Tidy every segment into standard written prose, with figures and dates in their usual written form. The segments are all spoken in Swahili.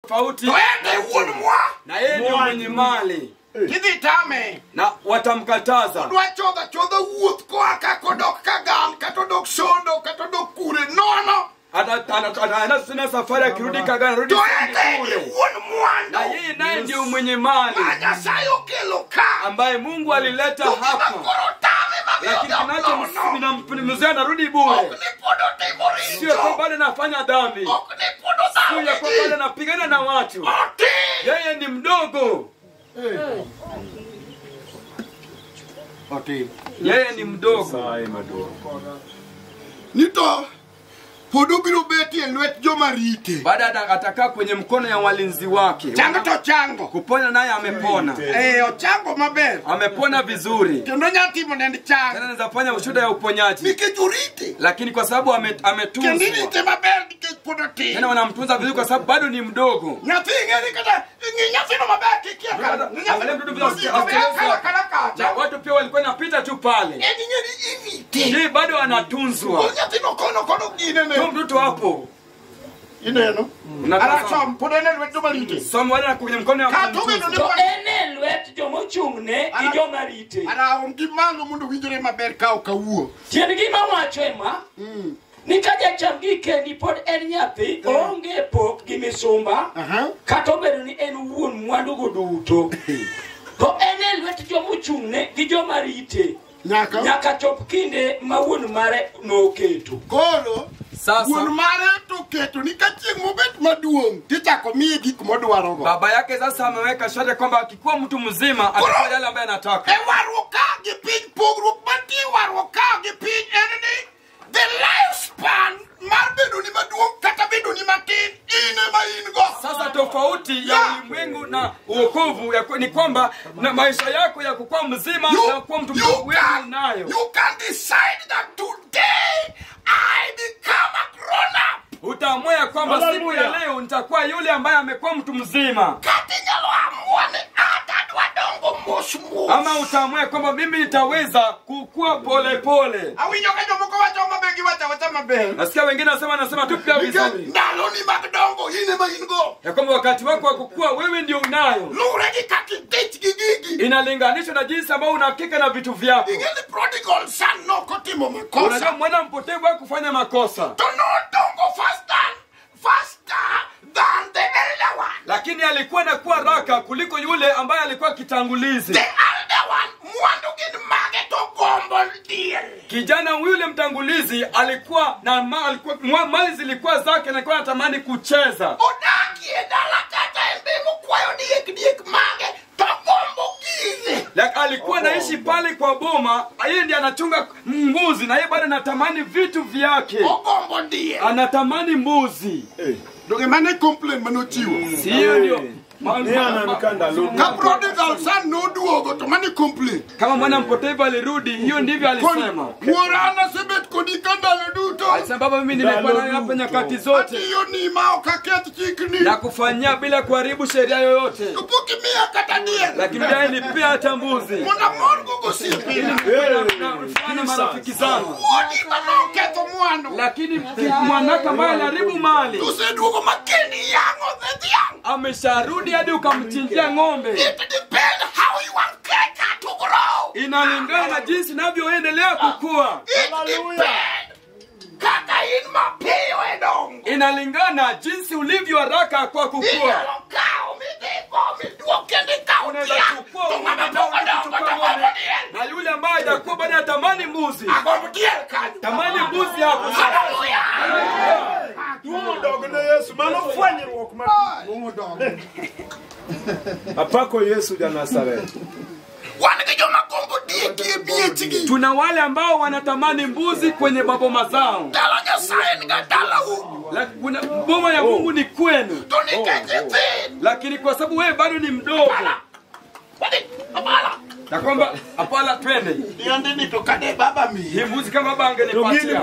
tofauti. Na yeye ndio mwenye mali. Kidhi tame. Na watamkataza. Odwa chodha wuoth koa ka kodok kagan katodok sondo katodok kure nono. Ana safari akirudi Kagana rudi kule. Na yeye naye ndio mwenye mali ambaye Mungu alileta hapa. Lakini kinachomsimamia anarudi bure. Sio kwa bado anafanya dhambi. Sio kwa bado anapigana na watu. Yeye ni mdogo. Yeye ni mdogo. Nito podo biro beti enwet joma rite. Baada atakaa kwenye mkono ya walinzi wake. Chango to chango. Kupona naye amepona. Ochango maber. Amepona vizuri. Kendo nyati monend chango. Tena anaweza fanya ushuhuda ya uponyaji. Nikijurite. Lakini kwa sababu ametunzwa. Kendite maber nikepodote. Tena wanamtunza vizuri kwa sababu bado ni mdogo. Nyati ngeli kata nyati no maber kikia. Angalia mtoto bila na watu pia walikuwa napita tu pale. Yeye bado anatunzwa. Nyati no kono ginene. Mtoto hapo. Ineno. Arasom podene lwet joma rite. Somo wale kwenye mkono wa Mungu. To ene lwet joma ochung'ne gi joma rite. Ara ongi malo mondo winjore maber ka okawuo. Tiend gima wacho ema. Ni ka jacham gi kendi pod en nyathi onge pok gi misumba. Kata obedo ni en wuon mwandu go duto. To ene lwet joma ochung'ne gi joma rite. Nyaka chop kinde ma wuon mare noketo. Koro sasa wuon mare to keto ni kachieng mobet maduong tichako miye gik modwaro go. Baba yake sasa ameweka shade kwamba akikuwa mtu mzima atakuwa yale ambaye anataka. Waruka gi piny pogruok mantie waruka gi piny en ni the lifespan mar bedo ni maduong kata bedo ni matin ine ma in go. Sasa tofauti ya ulimwengu na wokovu ni kwamba na maisha yako ya kukuwa mzima na kuwa mtu mdogo nayo. You can decide that today I become a grown up. Utaamua kwamba siku ya leo nitakuwa yule ambaye amekuwa mtu mzima. Kati nyalo amwane atadwa dongo mosmu. Ama utaamua kwamba mimi nitaweza kukua pole pole. Awinyo ka jomoko wacho mabengi wacha maber. Nasikia wengine wanasema tu pia vizuri. Ndalo ni magdongo ine ma ingo. Ya kwamba wakati wako wa kukua wewe ndio unayo. Lure gi kaki tich gigi. Inalinganishwa na jinsi ambao unahakika na vitu vyako. Ingeli prodigal son no kotimo makosa. Unajua mwana mpotevu kufanya makosa. To no dongo faster than the elder one. Lakini alikuwa anakuwa haraka kuliko yule ambaye alikuwa kitangulizi. The elder one mwandu gin mage to gombo deal. Kijana yule mtangulizi alikuwa na mali zilikuwa zake na alikuwa anatamani kucheza. Odaki edala kata embemo kwayo diek mage to gombo gize. Alikuwa anaishi pale kwa boma, yeye ndiye anachunga mbuzi na yeye bado anatamani vitu vyake. Gombo deal. Anatamani mbuzi. Ndio maana complain manochiwa. Sio ndio. Ka prodigal son no duogo to mani complain. Kama mwana mpotevu alirudi, hiyo ndivyo alisema. Morana sebet kodikanda luduto. Alisema baba mimi nimekuwa nayo hapa nyakati zote. Hiyo ni mao kaketi chikni. Na kufanyia bila kuharibu sheria yoyote. Kupukimia katadia. Lakini yeye ni pia hata mbuzi. Mwana mongo gosipina. Na marafiki zangu. Wodi manoketo mwandu. Lakini mwanaka ambaye aliharibu mali. Usedugo makeni yango thediang. Amesharudi hadi ukamchinjia ng'ombe. It depends how you want keka to grow. Inalingana na jinsi ninavyoendelea kukua. It depends. Kaka in mapeo edong. Inalingana jinsi ulivyo haraka kwa kukua. Inalokao miduo kende kao tia. Na yule ambaye hajakuwa bado anatamani mbuzi. Agomudiel kani. Tamani mbuzi hapo. Hallelujah. Duong dog na Yesu mano fwanyruok ma Duong dog. Apako Yesu ja Nazareth. Wanagejoma kombo die bietigi. Tuna wale ambao wanatamani mbuzi kwenye maboma zao. Dala nyasaye nga dala hu. Boma ya Mungu ni kwenu. Tunikejete. Lakini kwa sababu wewe bado ni mdogo. Wadi, abala. Na kwamba apala twende. Niende nitokade baba mi. Hii mbuzi kama baba angenipatia.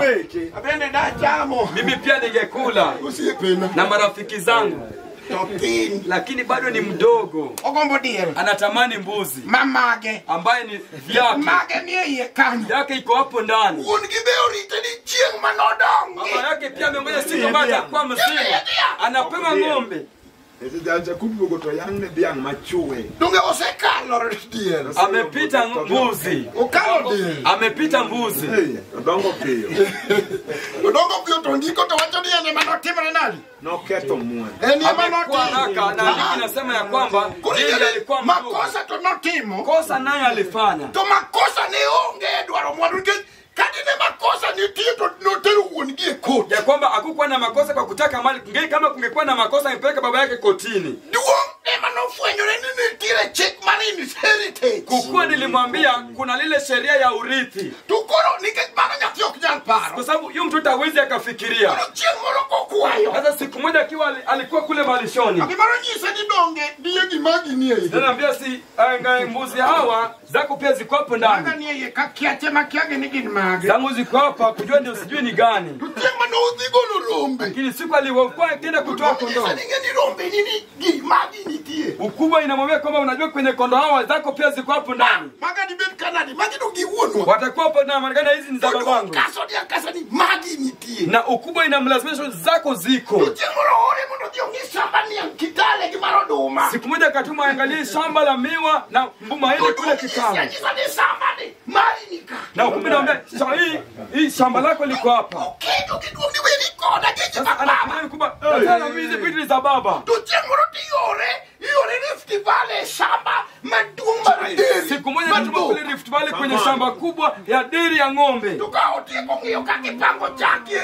Abende da chamo. Mimi pia ningekula. Usipena. Na marafiki zangu. Topin. Lakini bado ni mdogo. Ogombo diel. Anatamani mbuzi. Mamage. Ambaye ni vyake. Mage ni yeye kanyo. Yake iko hapo ndani. Unigibeo rite ni chieng manodong. Mama yake pia amengoja siku baada ya kuwa mzima. Anapewa ng'ombe. Jaja kumbuko to yangne biang machue. Dunge osekalo diel. Amepita mbuzi. Okalo diel. Amepita mbuzi. Odongo piyo. Odongo piyo to ndiko to wacho ni ene mano timre nani? No keto mwe. Ene mano haraka na hiki nasema ya kwamba yeye alikuwa makosa to notimo. Kosa naye alifanya. To makosa ne onge dwaro mwandu kadine makosa ni tito noteru uongie koti. Ya kwamba hakukuwa na makosa kwa kutaka mali. Kama kungekuwa na makosa angepeleka baba yake kotini. Duong ema no fwenyore nini tire check money heritage. Kukua nilimwambia kuna lile sheria ya urithi. Tukoro nikebana nyatio kijana paro. Kwa sababu yule mtoto hawezi akafikiria. Chimoroko kwayo. Hata siku moja akiwa alikuwa kule malishoni. Akimaro nyisa ni donge ndiye gimagi ni yeye. Naambia si angae mbuzi hawa zako pia ziko hapo ndani. Anga ni yeye kakiache makiage ni gimagi. Zangu ziko hapa kujua ndio sijui ni gani. Tutema no udhigo no rombe. Lakini siku aliyokuwa akienda kutoa kondoo. Sasa ni rombe nini gimagi ni tie. Ukubwa inamwambia kwamba unajua kwenye kondoo hawa zako pia ziko hapo ndani. Magadi ben kanadi magi ndo giwonwa. Watakuwa hapo na Marekani hizi ni za babangu. Kaso dia kasa ni magi ni tie. Na ukubwa inamlazimisha zako ziko. Tutemoro ore mundo diongi shamba ni kitale kimaro doma. Siku moja katuma angalie shamba la miwa na mbuma ile kule kitale. Na ukubwa inaambia hii shamba lako liko hapa. Kitu kidogo ni wewe niko na jeje baba. Anakuambia kwamba tazama hizi vitu za baba. Tutemoro yore Rift Valley shamba maduma deri. Siku moja katuma kule Rift Valley kwenye shamba kubwa ya deri ya ng'ombe. Tukaotie kongio kakipango chake.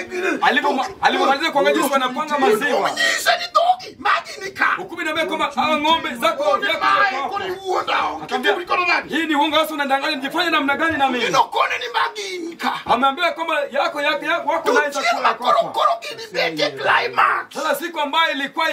Alipomaliza kuangalia jinsi wanapanga maziwa. Nyisa ni dogi maji nika. Ukubwa inaambia kwamba hawa ng'ombe zako yako hapo. Hii ni uongo hasa unadanganya mjifanye namna gani na mimi? Inokone ni magi nika. Ameambia kwamba yako wako naweza kula kwa. Korokoro kidibete climax. Sasa siku ambayo ilikuwa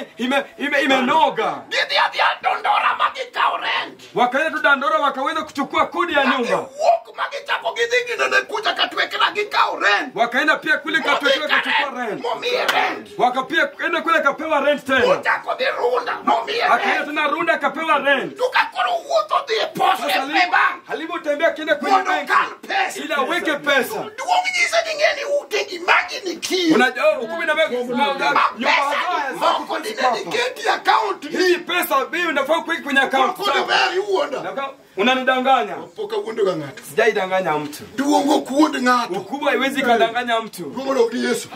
imenoga. Didi ya dondora magi kaurent. Wakaenda tu Dandora wakaweza kuchukua kodi ya nyumba. Walk magi chapo gidingi na kuja katwekela gikaurent. Wakaenda pia kule katwekela kuchukua rent. Momie rent. Wakapia kwenda kule kapewa rent tena. Utako de runda momie rent. Akaenda tena runda kapewa rent. Tukakoro uoto de post FBA. Alipotembea kienda kwenye benki ili aweke pesa. Duongiza ningeni utegi magi ni key. Unajua ukumi na mbegu hii pesa bii unafaa kuweka kwenye account. Unanidanganya. Poka uonde ngata. Sijaidanganya mtu. Duongo kuonde ngata. Ukubwa haiwezi kadanganya mtu. Duongo ndo Yesu.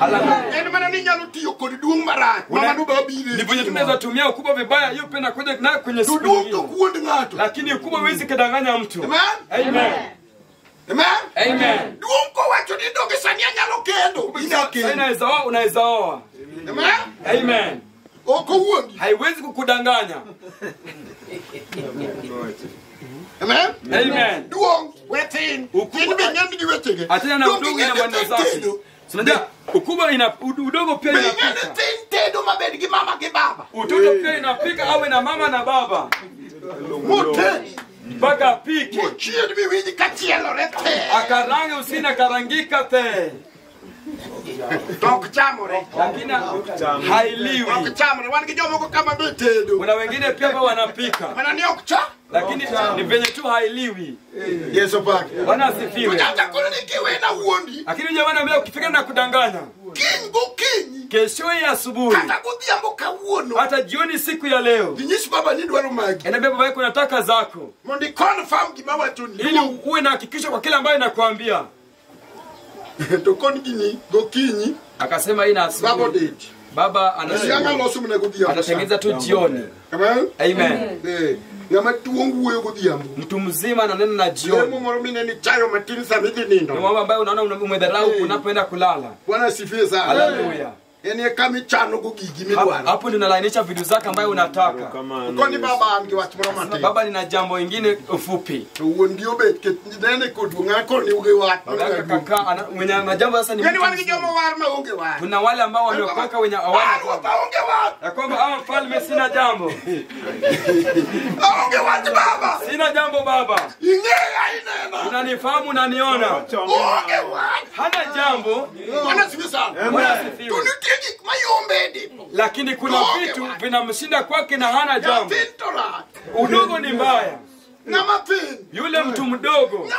Ene mana ninyalo tiyo kodi duong marach. Mama ndo babire. Ndivyo tunaweza tumia ukubwa vibaya hiyo pena kuja na kwenye siku nyingine. Duongo kuonde ngata. Lakini ukubwa haiwezi kadanganya mtu. Amen. Amen. Amen. Amen. Duongo wacho ni doge sania nyalo kendo. Unaweza oa. Amen. Amen. Oko uonde. Haiwezi kukudanganya. Amen. Amen. Duong wetin. Ukini benyandi di wetege. Atena na udongo ina mwendo safi. Unajua ukubwa ina udogo pia inapika. Benyandi tedo mabedi gi mama gi baba. Utoto pia inapika awe na mama na baba. Mote. Mpaka apike. Mochie ni wiji kachielo rete. Akarange usina karangika te. Tok chamore. Lakini hailiwi. Tok chamore wan gi jomo kama betedo. Kuna wengine pia wanapika. Wana ni okcha. Lakini ni venye tu hailiwi. Yesu baki. Bwana asifiwe. Unataka kunikiwe na uondi. Lakini jamani ambia ukifika na kudanganya. Kinyi. Kesho ya asubuhi. Hata kudhiambo kauono. Hata jioni siku ya leo. Dinyishi baba ni dwaro magi. Ena baba yako nataka zako. Mondi confirm kimawa tuni. Ili uwe na hakikisho kwa kila ambaye nakwambia. Tokoni gini gokinyi. Akasema ina asubuhi. Baba anatengeneza tu jioni. Amen. Amen. Ngama tuongu wewe godhiambo. Mtu mzima ananena na jioni. Mimi moro mimi ni chayo matini samidi nindo. Ni mambo ambayo unaona umedharau unapoenda kulala. Bwana asifiwe sana. Haleluya. Yani kama chano gugigi midwana. Hapo ndio unalainisha vitu zako ambayo unataka. Ukoni baba angi wachimora mate. Baba nina jambo lingine ufupi. Ndio bet nene kudunga ko ni uge wa. Kaka mwenye na jambo sasa ni. Yani wani jomo warma uge wa. Kuna wale ambao wameokoka wenye hawana uge wa. Ya kwamba hawa mfalme sina jambo. Uge wa baba. Sina jambo baba. Ingea inena. Unanifahamu unaniona. Uge wa. Hana jambo. Bwana asifiwe sana. Bwana asifiwe. Lakini kuna vitu vinamshinda kwake na hana jambo. Udogo ni mbaya. Yule mtu mdogo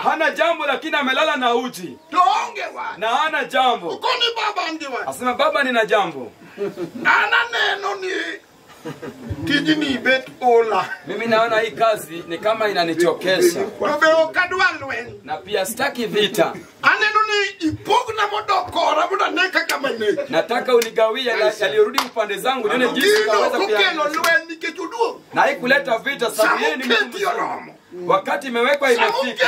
hana jambo lakini amelala na uji. Na hana jambo. Asema baba nina jambo. Mimi naona hii kazi ni kama inanichokesha. Na pia sitaki vita. Nataka unigawie yaliyorudi upande zangu nione jinsi naweza kuyafanya. Na haikuleta vita sababu yeye ni mtu. Wakati imewekwa imefika.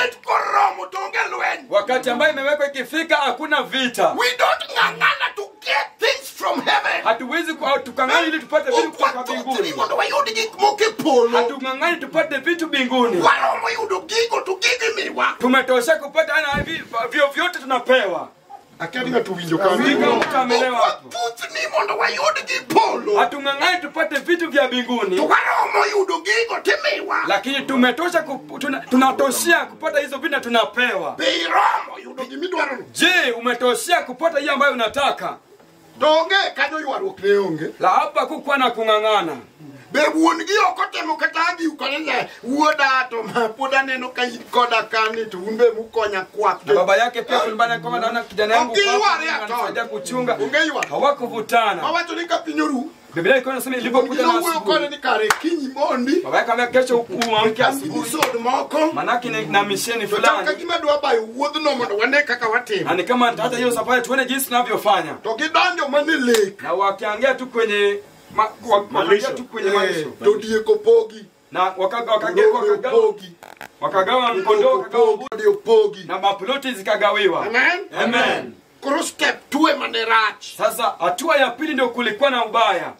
Wakati ambayo imewekwa ikifika hakuna vita. We don't ngangana to get things from heaven. Hatuwezi tukangani ili tupate vitu kutoka mbinguni. Hatungangani tupate vitu mbinguni. Tumetosha kupata na vyo vyote tunapewa. Hatungangani tupate vitu vya mbinguni. Lakini tumetosha tunatoshia kupata hizo vitu na tunapewa. Je, umetoshia kupata hiyo ambayo unataka? La hapa kukuwa na kungangana. Na baba yake pia kulimbana kama naona kijana yangu anasaidia kuchunga. Hawakuvutana. Biblia iko inasema ilipokuja na asubuhi. Baba yake ambaye kesho uamke asubuhi. Manaki na misheni fulani. Ani kama hata hiyo safari tuone jinsi tunavyofanya. Na wakiangia tu kwenye wakaangia tu kwenye malisho. Na wakagawa mkondoo na maploti zikagawiwa. Amen. Step 2 marach. Sasa hatua ya pili ndio kulikuwa na ubaya.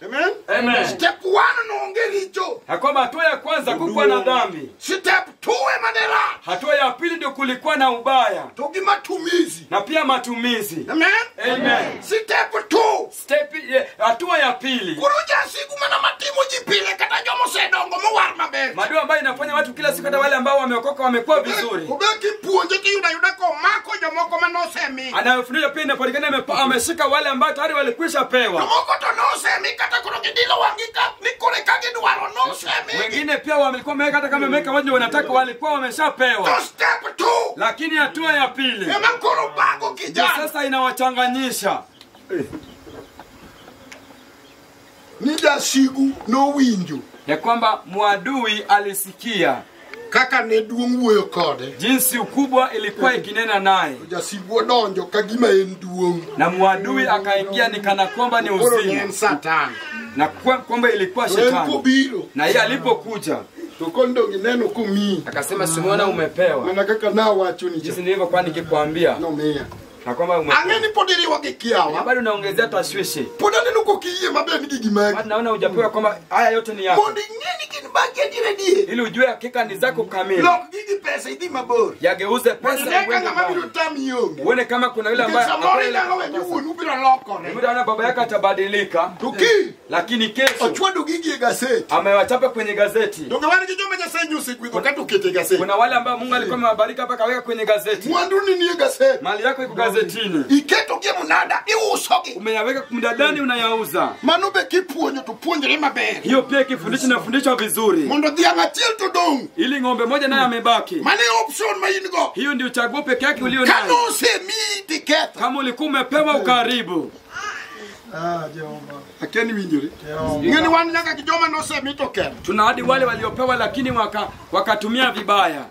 Amen. Step 1 naongericho. Kwamba hatua ya kwanza kulikuwa na dhambi. Step 2 marach. Hatua ya pili ndio kulikuwa na ubaya. Togi matumizi. Na pia matumizi. Amen. Step 2. Hatua ya pili. Kuruja siku mana matimo jipile kata jomo sedongo mwar maber. Madua ambayo inafanya watu kila siku hata wale ambao wameokoka wamekuwa vizuri. Kubeki puonje ki yudako mako jomoko manosemi. Anayofundisha pia inapatikana ameshika wale ambao tayari walikwisha pewa. Jomoko to nosemi kata kurogidilo wangika nikole kage duaro nosemi. Wengine pia walikuwa wameweka hata kama wameweka waje wanataka walikuwa wameshapewa. Step 2. Lakini hatua ya pili. Bago kijana. Sasa inawachanganyisha. Nija sigu no winjo. Ya kwamba muadui alisikia kaka ne Duong wuoyo kode. Jinsi ukubwa ilikuwa ikinena naye. Jasigu donjo kagima en Duong. Na muadui akaingia ni kana kwamba ni uzima. Satan. Na kwamba ilikuwa shetani. Na yeye alipokuja tokondo neno kumi. Akasema Simona umepewa. Maana kaka na wacho ni. Jinsi nilivyo kwa nikikwambia. No mea. Na kwamba umepewa. Angeni podiri wakikiawa. Bado naongezea tashwishi. Podani nuko kiye mabe ni gigimaki. Bado naona hujapewa kwamba haya yote ni yako. Mondi nini kinibaki diredi. Ili ujue hakika ni zako kamili. Lok gigi pesa idi mabor. Yageuze pesa uende mbali. Uone kama kuna yule ambaye Muda baba yake atabadilika. Lakini kesho ochwado gigi gazeti. Amewachapa kwenye gazeti. Ndio wale kijombe cha senyu siku hizo kati ukete gazeti. Kuna wale ambao Mungu alikuwa amewabariki hapa kaweka kwenye gazeti. Mwandu ni gazeti. Mali yako iko gazetini. Iketo gie munada iusoge. Umeyaweka kumdadani unayauza. Manube kipuonyo tupuonjere maber. Hiyo pia kifundisho nafundishwa vizuri. Mondo dhianga tiel to dong. Ili ng'ombe moja naye amebaki. Mane option mayingo. Hiyo ndio chaguo peke yake ulio nayo. Kano semi ticket. Kama ulikuwa umepewa ukaribu. Jehova. Akeni winjore. Ngeni wan nyaka kijoma no semi to ken. Tuna hadi wale waliopewa lakini wakatumia vibaya.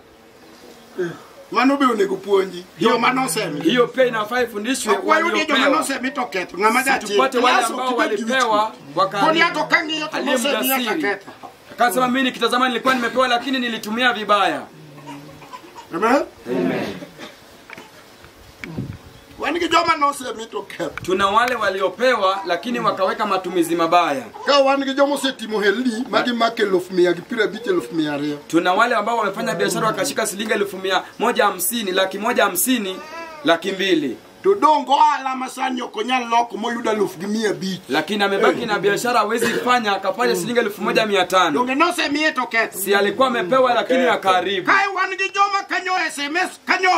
Manube unegupuonji. Hiyo manosemi. Hiyo pia inafaa ifundishwe waliopewa. Tupate wale ambao walipewa akasema mimi nikitazama nilikuwa nimepewa lakini nilitumia vibaya. Amen. Amen. Wanigijoma no semi to ken. Tuna wale waliopewa lakini wakaweka matumizi mabaya. Ka wanigijoma setimo heli magi make 100 biche 100. Tuna wale ambao wamefanya biashara wakashika shilingi 150, 150, 200. Dodongo alama sanyo konya loko moyuda 100. Lakini amebaki na biashara hawezi fanya akafanya shilingi 1500. Donge no semi to ken. Si alikuwa amepewa lakini akaribu. Kai wanigijoma kanyo SMS kanyo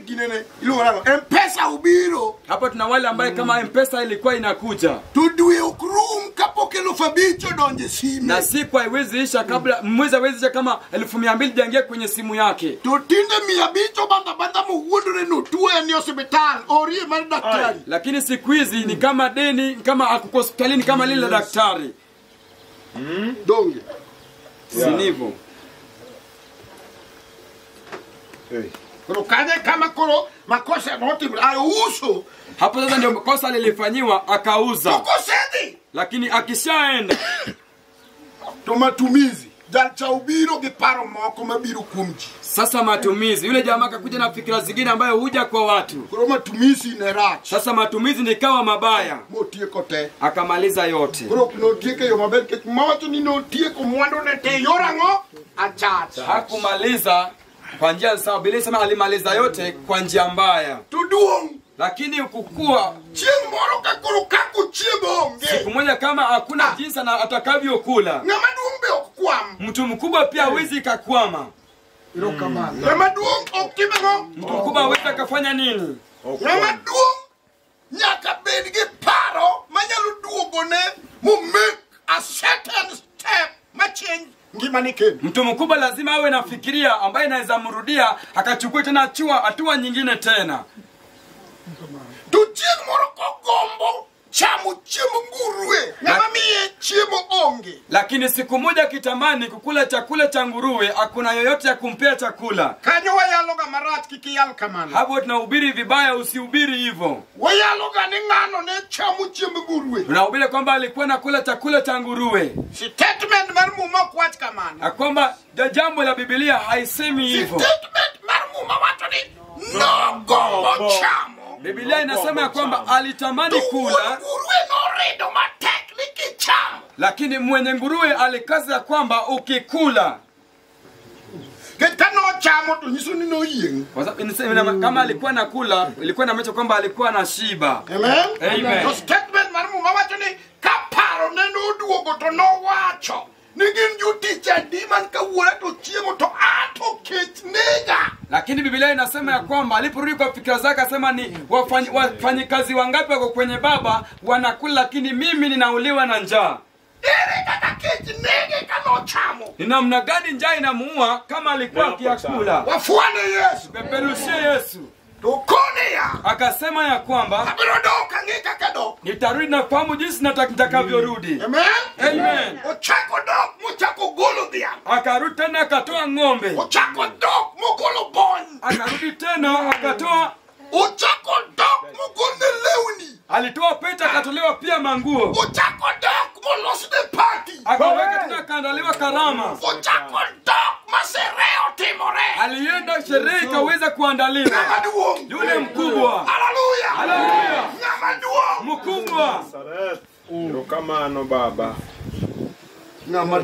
ginene ilo M-Pesa ubiro. Hapo tuna wale ambao kama M-Pesa ilikuwa inakuja. Tudui ukrum kapoke 1000 5,000 donje simu. Na siku haiwezi isha kabla mwezi haiwezi isha kama 200,000 jaingia kwenye simu yake. To tinde 500 banda muwundre no tuwe ni hospital orie mar daktari. Lakini siku hizi ni kama deni, kama akuko hospitalini kama lile daktari. Donge. Sinivo. Kuro kaje kama kuro makosa noti uso. Hapo sasa ndio kosa lilifanywa akauza. Ukosedi. Lakini akishaenda To matumizi. Dalcha ubiro giparo moko mabiro kumji. sasa matumizi, yule jamaa akakuja na fikra zingine ambayo huja kwa watu. Kuro matumizi ni rach. Sasa matumizi nikawa mabaya. Motie kote. Akamaliza yote. Kuro no tieke yo mabel ke mawacho ni no tieko mwando ne te yorango achacha. Hakumaliza kwa njia sawa, Biblia sema alimaliza yote kwa njia mbaya. To Duong. Lakini ukukua Chieng moro ka kuro kako chiebonge. siku moja kama hakuna jinsi na atakavyokula. Ngama duong be okwam. Mtu mkubwa pia hawezi kakwama. Ngama duong oktimengo. Mtu mkubwa hawezi akafanya nini? Ngama duong nyaka bed gi paro manyalo duogone mu make a certain step ma change ngimani kenu. Mtu mkubwa lazima awe na fikiria ambaye inaweza mrudia akachukua tena hatua nyingine tena. To chieng moro ko gombo chamo chiemo nguruwe. Ngama miye chiemo onge. Lakini siku moja kitamani kukula chakula cha nguruwe, hakuna yoyote ya kumpea chakula. Kanyo wayalo ga marach kikiyal kamano. Hapo tunahubiri vibaya, usihubiri hivyo. Wayalo ga ni ngano ne chamo chiemo nguruwe. Tunahubiri kwamba alikuwa anakula chakula cha nguruwe. Statement mar muma kwach kamano. Na kwamba jambo la Biblia haisemi hivyo. Statement mar muma wacho ni no gombo chamo. Biblia inasema ya kwamba alitamani kula, Nguruwe no redo ma tekniki chamo. lakini mwenye nguruwe alikaza kwamba ukikula. Kano chamo to nyiso ni no yeng. Kwa sababu inasema kama alikuwa nakula, ilikuwa inamaanisha kwamba alikuwa na shiba. Amen. Amen. To statement mar muma wacho ni kaparo ne no duogo to no wacho. Nigin juticha diman ka wuora to chiemo to ato kech nega. Lakini Biblia inasema ya kwamba aliporudi kwa fikra zake akasema ni wafanyikazi wangapi wako kwenye baba wanakula, lakini mimi ninauliwa na njaa. Ere kaka kech nege kano chamo. Ni namna gani njaa inamuua kama alikuwa akiyakula? Wafuane Yesu. Peperushie Yesu. Tukone ya. Akasema ya kwamba Abirodo kangika kado. nitarudi na fahamu jinsi nitakavyorudi. Amen. Amen. Ochako dok muchako golo dia. Akarudi tena akatoa ng'ombe. Ochako dok mugolo bon. Akarudi tena akatoa, Ochako dok mugone leuni. alitoa pete akatolewa pia manguo. Ochako dok molosne party. Akaweka tena akaandaliwa karama. Ochako dok masereo timore. Alienda sherehe ikaweza kuandaliwa. Ngama duong. Yule mkubwa. Hallelujah. Hallelujah. Ngama duong. Mkubwa. Kamano baba. Ngama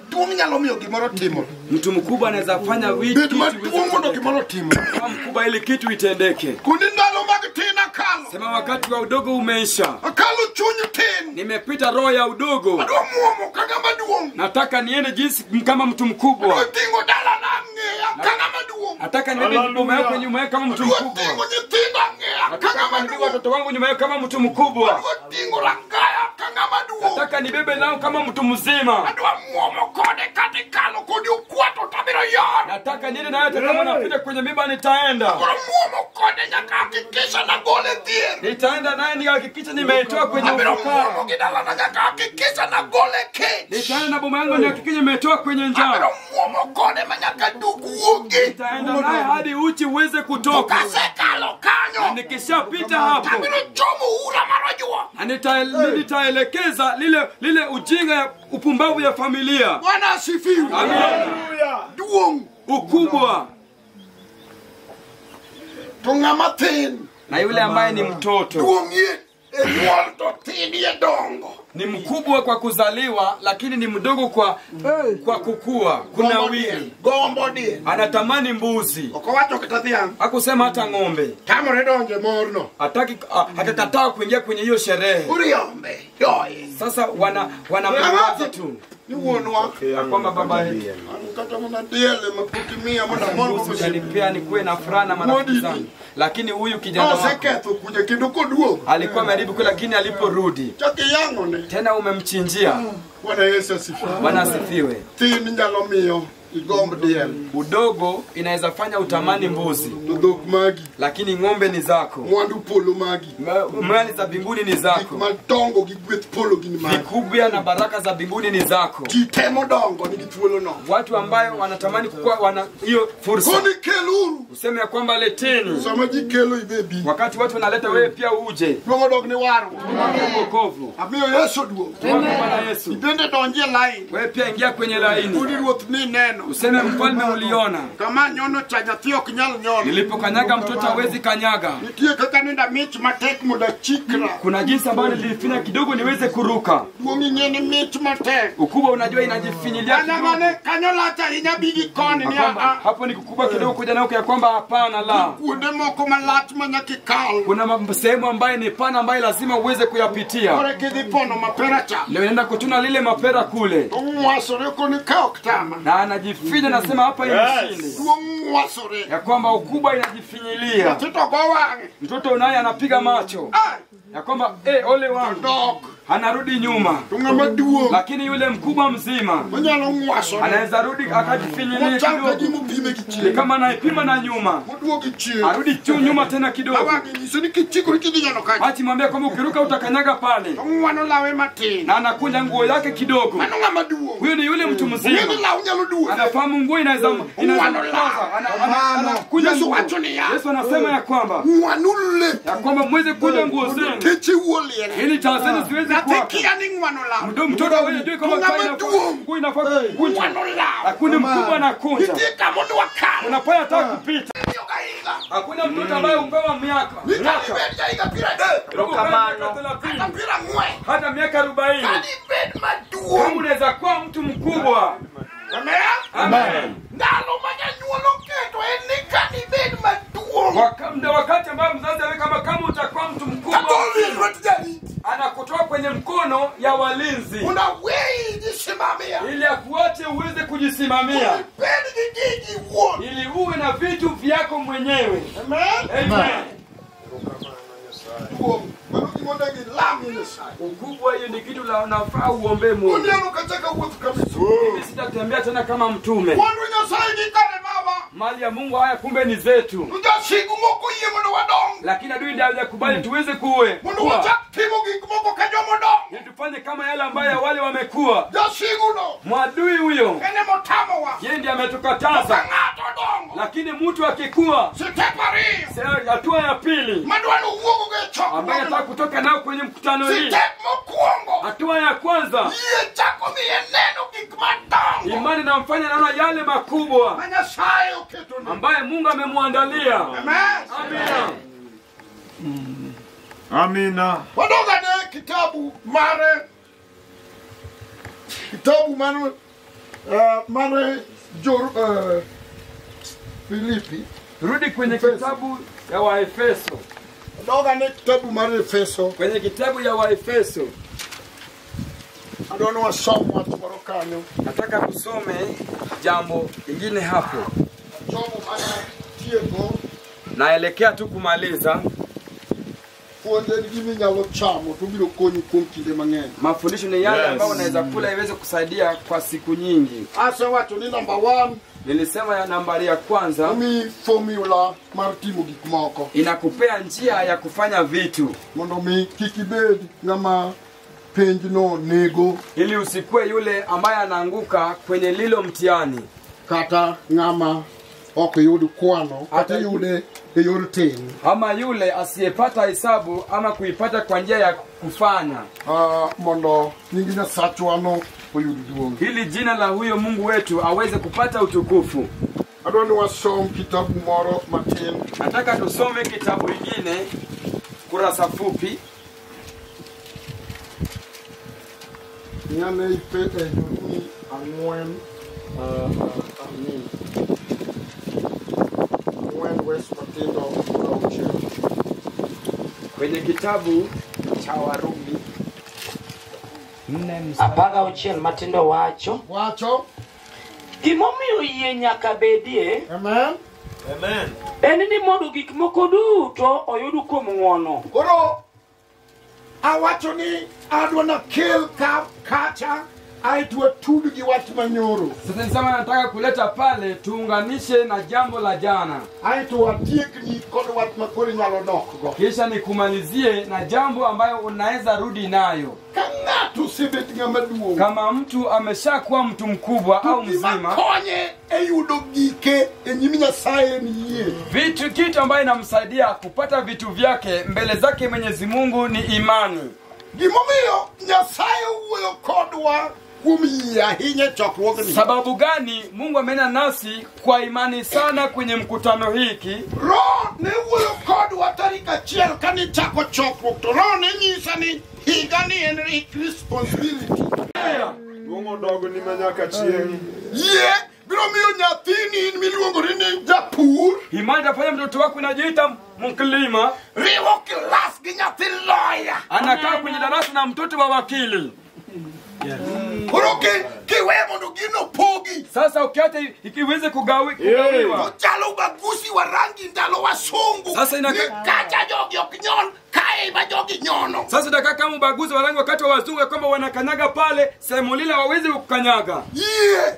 duong nyalo miyo gimoro timo. Mtu mkubwa anaweza fanya Bed kitu maduong mondo gimoro timo. kama mkubwa ili kitu itendeke. Kundi ndalo mag tin akalo. Sema wakati wa udogo umeisha. Akalo chunyu tin. Nimepita roho ya udogo. Adwa muomo ka ngama duong. Nataka niende jinsi kama mtu mkubwa. Tingo dala na ng'eya ka ngama duong. Nataka niende nyuma yako nyuma yako kama mtu mkubwa. Tingo nyithindo ng'eya ka Nataka ngama nibebe duong. watoto wangu nyuma yako kama mtu mkubwa. Adwa tingo langaya ka ngama duong. Nataka nibebe nao kama mtu mzima. Adwa muomo kode katikalo kodi ukwato tabiro yon. Nataka niende naye hata kama napita kwenye miba nitaenda. Koro muomo kode nyaka hakikisha na gole dhier. Nitaenda naye nikahakikisha nimeitoa kwenye Abiro ufukara. muomo gidala na nyaka hakikisha na gole kech. Nitaenda na boma yangu nihakikishe nimetoa kwenye njaa. Abiro muomo kode manyaka duk wuogi. Nitaenda naye hadi uchi uweze kutoka. Kasekalo Na kanyo. nikishapita hapo, Abiro chomo ura marojwa. na nitaelekeza lile ujinga ya upumbavu ya familia. Bwana asifiwe. Amen. Duong. Ukubwa To ng'ama tin. na yule ambaye ni mtoto Duong ye. Enyuol to tin ye dongo. ni mkubwa kwa kuzaliwa, lakini ni mdogo kwa kukua. Kuna wili Gombo die. anatamani mbuzi, Okowacho kata dhiang'. hakusema hata ng'ombe. Tamore donje morno. Akakataa kuingia kwenye hiyo sherehe. Uriombe. Yoye. Sasa wanamwaza tu. ni wuonwa. Ya kwamba baba yetu Kata mna diele makutimia mna mongo usinipea nikuwe na furaha na marafiki zangu. Lakini huyu kijana wako seketho kuja kidogo Duong. alikuwa ameharibu kule, lakini aliporudi Chaki yango ne. tena umemchinjia. Bwana Yesu asifiwe. Bwana asifiwe. Tin nyalo miyo igomb diel. Udogo inaweza fanya utamani mbuzi, Dudok magi. lakini ng'ombe ni zako. Mwandu polo magi. Mali za mbinguni ni zako. Matongo gigweth polo gini magi. Vikubwa na baraka za mbinguni ni zako. Kitemo dongo ni gituolo no. Watu ambayo wanatamani kukua wana hiyo fursa. Koni keluru. Useme ya kwamba leteni. Sama jikelo ibebi. Wakati watu wanaleta wewe pia uje. Duongo dog ni waro. Wokovu. Amiyo Yesu Duong. Bwana Yesu. Ibende donje line. Wewe pia ingia kwenye laini. Kuni ruoth ni neno. Useme mfalme uliona. Kama nyono cha nyathi ok nyal nyono. Nilipokanyaga mtoto hawezi kanyaga. Nitie kaka nenda mich matek muda chikra. Kuna jinsi ambayo nilifanya kidogo niweze kuruka. Duongi nyeni mich matek. Ukubwa unajua inajifinyilia Ana kidogo. mane kanyola ta hinya bigi koni ni Hapo ni kukubwa kidogo kuja na ya kwamba hapana la. kude moko malat manyaki kal. Kuna sehemu ambayo ni pana ambayo lazima uweze kuyapitia. Ore kidhi pono mapera cha. Leo naenda kutuna lile mapera kule. Mwasore koni kaok tama. Na anajifinya nasema hapa imeshinde. Mwasore. Ya kwamba ukubwa inajifinyilia. Tito kwa wange. Mtoto naye anapiga macho. Ay. Ya kwamba ole wangu. Dog. Anarudi nyuma. Tunga maduong. Lakini yule mkubwa mzima Manyalo mwasore. anaweza rudi akajifinyilia Mchanga kidogo. jimu pime Ni kichie. kama naipima na nyuma. Muduo kichie. Arudi tu nyuma tena kidogo. Awangi nisoni kichiko kidi nyano kaji. Ati mwambie kwamba ukiruka utakanyaga pale. Mwano lawe matini. Na anakunja nguo yake kidogo. Mano nga maduong. Huyo ni yule mtu mzima. Mwini lau nyalo duo. Anafahamu nguo inaweza anakuja Yesu nguo. wachoni ya. Yesu anasema ya kwamba Mwanule. ya kwamba mweze kuja nguo zenu Techi uoliene. ili taa zenu ziweze kuwaka. Natekia ni mwano lau. Mtoto wewe jui kama nguo inafaa kukunja. Mwano lau. Hakuna mkubwa anakunja. Kitika mundu wakana. Unapaya hata kupita. Yoga higa. Hakuna mtoto ambaye upewa miaka. Nikalibeja higa pira de. Kapira mwe. Hata miaka 40. Kalibed maduo. Kama unaweza kuwa mtu mkubwa. Amen. Amen. Ndalo manyanyuolo keto enika ni bed maduo. Wakati ambao mzazi awe kama utakuwa mtu mkubwa. Katoli rwatijani. Anakutoa kwenye mkono ya walinzi. Unawei jisimamia. Ili akuache uweze kujisimamia. Unipeni kijiji uone. Ili uwe na vitu vyako mwenyewe. Amen. Amen. Manuki mondagi lami nisai. Ukubwa hiyo ni kitu la unafaa uombe Mungu. Undiano kachaka uwetu kabisa. Mimi sitatembea tena kama mtume. Wandu nyasai gikane baba. Mali ya Mungu haya kumbe ni zetu. Ujashigu moko iye mwendo wadong. Lakini adui ndiye hajakubali tuweze kuwe. Mwendo wachak timo gikmoko kajo modong. Ili tufanye kama yale ambayo wale wamekuwa. Jashigu no. Mwadui huyo. Ene motamo wa. Yeye ndiye ametukataza. Ngato dongo. Lakini mtu akikua, Sitepari. hatua ya pili Madwano uogo gechoko. ambaye anataka kutoka nao kwenye mkutano hii. Sitep mokuongo. Hatua ya kwanza, Iye chako miye neno gikmadongo. imani namfanya naona yale makubwa Manyasai uketuni. ambaye Mungu amemwandalia. Amen. Amina. Amina. Wadoga ne kitabu mare Filipi. Rudi kwenye kitabu ya Waefeso. Wadoga ne kitabu mare Efeso. Kwenye kitabu ya Waefeso. Adono wasomo watumoro kanyo. Nataka kusome jambo lingine hapo. Somo mana tiego. Naelekea tu kumaliza. Kuonde gimi nyalo chamo tubiro konyi kuom kinde mang'eny. Mafundisho ni yale ambayo unaweza kula iweze kusaidia kwa siku nyingi. Asa watu ni number 1. Nilisema ya nambari ya kwanza, Mi formula mar timo gik moko. inakupea njia ya kufanya vitu. Mondo mi kikibed ngama penj no nego Ili usikue yule ambaye anaanguka kwenye lilo mtihani. kata ngama ok yud kwano kata yude e yor tin. Ama yule asiyepata hesabu ama kuipata kwa njia ya kufanya. Mondo nyingi Nyasachwa no oyud duong'. Hili jina la huyo Mungu wetu aweze kupata utukufu. Adwani wasom kitabu moro matin. Nataka tusome kitabu kingine kurasa fupi. Nyane ipete juni ang'wen wes matindo auchiel. Kwenye kitabu cha Warumi Apaga uchiel matindo wacho. Gimomiyo yie nyaka bedie. Amen. En ni mondo gik moko duto oyud kuom ng'wono. Koro awacho ni adwa na kel kacha aitwa tudu gi wach manyoro. Sasa nisema nataka kuleta pale tuunganishe na jambo la jana. Aitwa tiekni kod wach makori nyalo dokgo. Kisha nikumalizie na jambo ambayo unaweza rudi nayo. Ngato sibet ngama duong. Kama mtu ameshakuwa mtu mkubwa au mzima, konye eyudo gike enyimi Nyasaye niye. Kitu ambayo inamsaidia kupata vitu vyake mbele zake Mwenyezi Mungu ni imani. Gimomiyo Nyasaye wuoyo kodwa Sababu gani Mungu amenena nasi kwa imani sana kwenye mkutano hiki? Roho ne wuoyo kodwa tarika chiel kani chako chokruok to roho ne nyisa ni higani en responsibility. Duong dogo ni manyaka chieng. Ye biro miyo nyathini miluongo ni japur. Imani itafanya mtoto wako inajiita mkulima. Riwo class gi nyathi lawyer. Anakaa kwenye darasa na mtoto wa wakili. Yes. Kuroke kiwe mondo gino pogi. Sasa ukiacha ikiweze kugawiwa. Uchalo ubaguzi wa rangi ndalo wasungu. Sasa kacha jogi okinyon kai ba jogi nyono. Sasa nataka kama ubaguzi wa rangi wakati wa wazungu kwamba wanakanyaga pale sehemu lile hawawezi kukanyaga.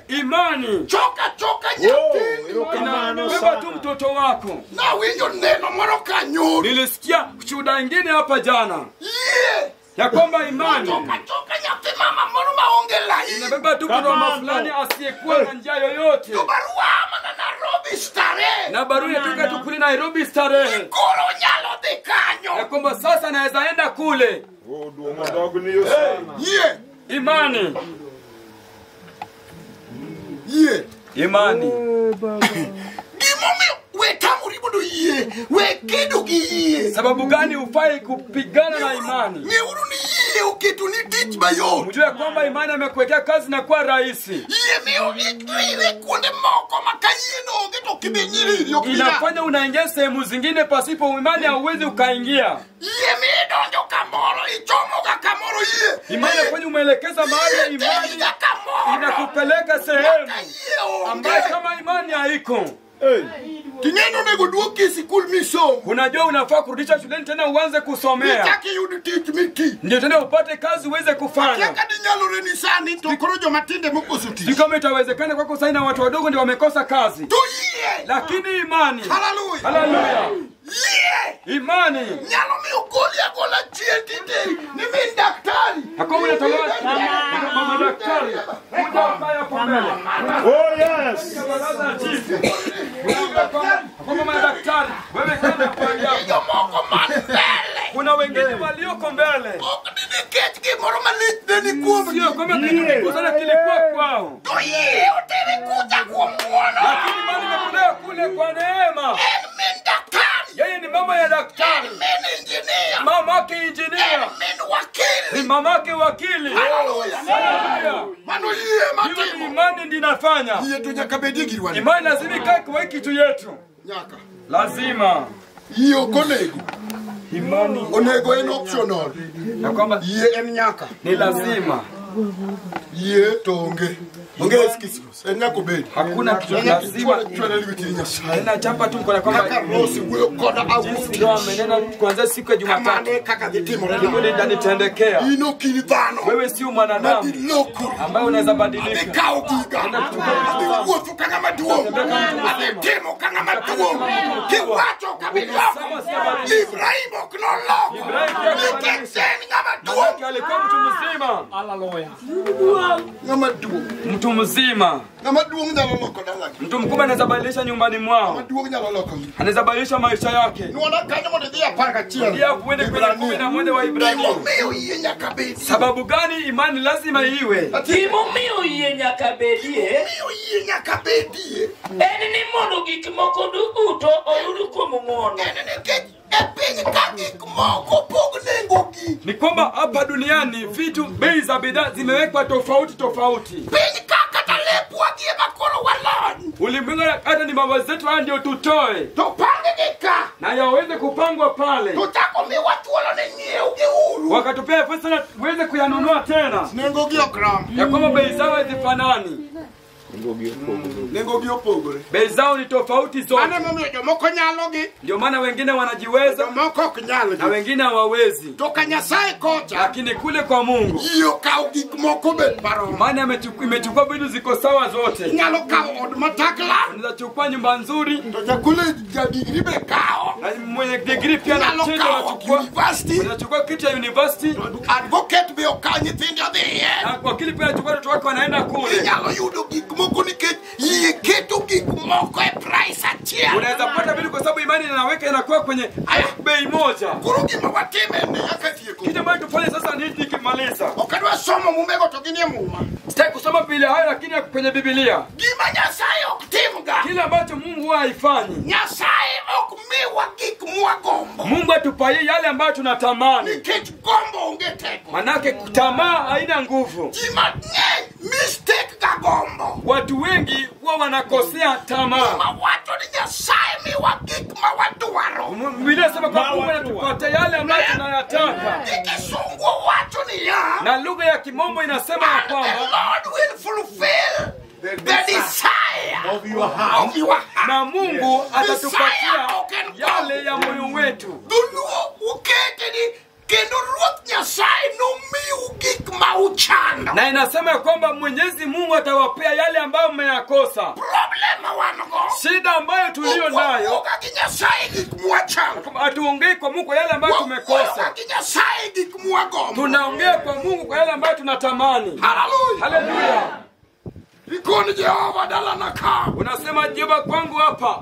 Imani. Choka nyatini. Inabeba tu mtoto wako. Na winyo neno moro kanyuri. Nilisikia shuhuda nyingine hapa jana. Ya kwamba imani choka nyati mama moro maonge lai. Inabeba tu mama fulani asiyekuwa na njia yoyote. Barua na Nairobi starehe. Na barua inatoka tu kule Nairobi starehe. Koro nyalo de kanyo. Ya kwamba sasa naweza enda kule. Duong dogo ni yo sana. Imani. Imani. Sababu gani ufai kupigana na imani? Mjue kwamba imani amekuwekea kazi na kuwa rahisi. Inafanya unaingia sehemu zingine pasipo imani hauwezi ukaingia. Imani inafanya umeelekeza mahali imani inakupeleka sehemu ambayo kama imani haiko. Kineno nego duoki sikul misomo. Unajua unafaa kurudisha shuleni tena uanze kusomea. Nitaki yudi teach miti. Ndio tena upate kazi uweze kufanya. Kaka dinyalo renisani to korojo matinde mokosuti. Sikama itawezekana kwako sasa na watu wadogo ndio wamekosa kazi. Lakini imani. Hallelujah. Hallelujah. Imani. Nyalo miugoli agola chietite. Ni mimi daktari. Hakuna unatolewa kama daktari. Muda mbaya pomele. Oh yes. Kama madaktari, wewe kama kuangalia. Kuna wengine walioko mbele. Sio kama kitu sana kilikuwa kwao. Lakini bali nimekulewa kule kwa neema. Yeye ni mama ya daktari. Mama yake injinia. Ni mama yake wakili. Imani ndiyo inafanya. Imani lazima ikae kwa kitu yetu. Lazima. Hiyo konego. Imani. Onego en optional. Na kwamba en nyaka. Ni lazima. Tonge. Onge skis. Enako bed. Hakuna kitu lazima. Nina chapa tu kwa kwamba Rosi wewe koda avuti. Ndio amenena kuanzia siku ya Jumatatu. Kaka gitimo. Ndio ndani tendekea. Ino kilidhano. Wewe sio mwanadamu ambaye unaweza badilika. Ekao giga. Uofu kanga maduong. Adetemo kanga maduong. Kiwacho kabiloko. Ibrahim oknoloko. Ibrahim alikuwa mtu mzima. Hallelujah. Mtu mzima. Mtu mkubwa anaweza badilisha nyumbani mwao. Anaweza badilisha maisha yake. Ndio kuende kwenye 11 wa Ibrahimu. Sababu gani imani lazima iwe? Timomiyo yenyakabedie. Eni ni mondo gik moko duto oyud kuom ng'wono. Ni kwamba hapa duniani vitu bei za bidhaa zimewekwa tofauti. Ulimwengu hata ni baba zetu haya ndio tutoe. Na yaweze kupangwa pale. wakatupea pesa na uweze kuyanunua tena. Nengo giokram. Ya kwamba bei zao hazifanani. Bei zao ni tofauti zote. Ndio maana wengine wanajiweza na wengine hawawezi. Lakini kule kwa Mungu maana imechukua vitu ziko sawa zote. Unachukua nyumba nzuri, mwenye degree pia unachukua kitu ya university, na kwa kile pia unachukua watu wako wanaenda kule. Unaweza pata vitu kwa sababu imani inaweka inakuwa kwenye bei moja. Kitu ambacho tufanye sasa ni nikimaliza. Sitaki kusoma Biblia hayo, lakini kwenye Biblia kile ambacho Mungu haifanyi. Mungu atupaye yale ambayo tunatamani. Manake tamaa haina nguvu. Watu wengi wao wanakosea tamaa. Biblia inasema kwamba Mungu anatupatia yale ambayo tunayataka. Na lugha ya Kimombo inasema kwamba the desire of your heart. Na Mungu atatupatia yale ya moyo wetu. Na inasema kwamba Mwenyezi Mungu atawapea yale ambayo mmeyakosa. Shida ambayo tulio nayo, hatuongei kwa Mungu kwa yale ambayo tumekosa. Tunaongea kwa Mungu kwa yale ambayo tunatamani. Haleluya. Unasema Jehova kwangu hapa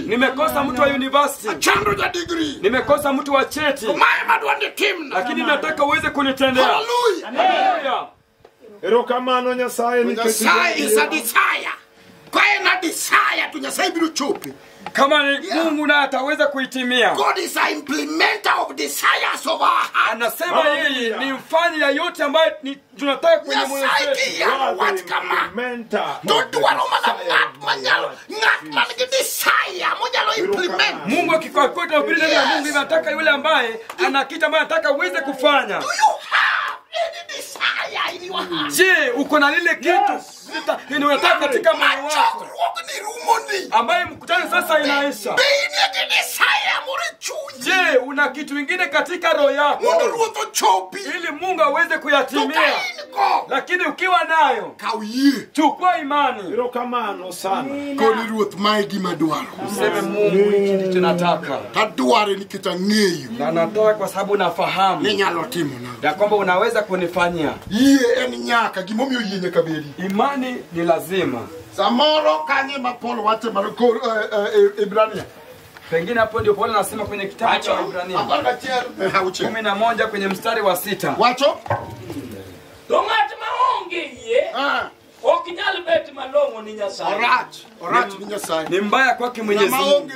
nimekosa mtu wa university, nimekosa mtu wa cheti, lakini nataka uweze kunitendea. Haleluya. Erokamano Nyasaye ni is a desire. Kwa na desire tunyasai bilu chopi. Kama Mungu na ataweza kuitimia. God is a implementer of desires of our heart. Anasema yeye ni mfanya ya yote ambayo tunataka kwenye moyo wetu. Mungu akikokota bila ya Mungu anataka yule ambaye ana kitu ambaye anataka uweze kufanya. Je, uko na lile kitu unataka katika moyo wako ambaye mkutano sasa inaisha? Je, una kitu kingine katika roho yako ili Mungu aweze kuyatimia? Lakini ukiwa nayo, chukua imani. Erokamano sana. Useme Mungu hiki ndicho nataka. Na nataka kwa sababu nafahamu ya kwamba unaweza kunifanyia. Imani ni lazima. Samoro kanye mapolo wate maroko Ibrania. Pengine hapo ndio Paulo anasema kwenye kitabu cha Ibrania 11 kwenye mstari wa 6. Wacho? Dongati maonge ye. Okinyali beti malongo ni Nyasaye. Orach ni Nyasaye. Ni mbaya kwake Mwenyezi Mungu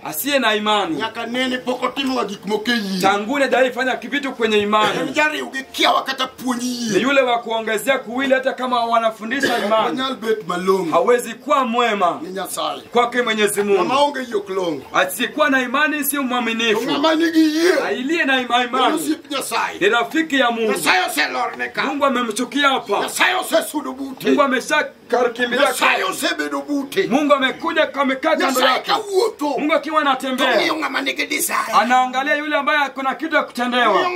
asiye na imani. Nyaka nene pokotimo gikmoke yi. Tangune dai fanya kivitu kwenye imani. Njari ugikia wakata puonyi. Ni yule wa kuongezea kuwili hata kama wanafundisha imani. Nyal bet malongo. Hawezi kuwa mwema. Ni Nyasaye. Kwake Mwenyezi Mungu. Maonge hiyo klongo. Asiyekuwa na imani sio mwaminifu. Imani giye. Aliye na imani. Ni rafiki ya Mungu. Nyasaye selorneka. Mungu amemchukia hapa. Nyasaye sesudubuti. Mungu ameshakarikimbia kwa Mungu amekuja kamekaa kando yake. Mungu akiwa anatembea anaangalia yule ambaye kuna kitu ya kutendewa.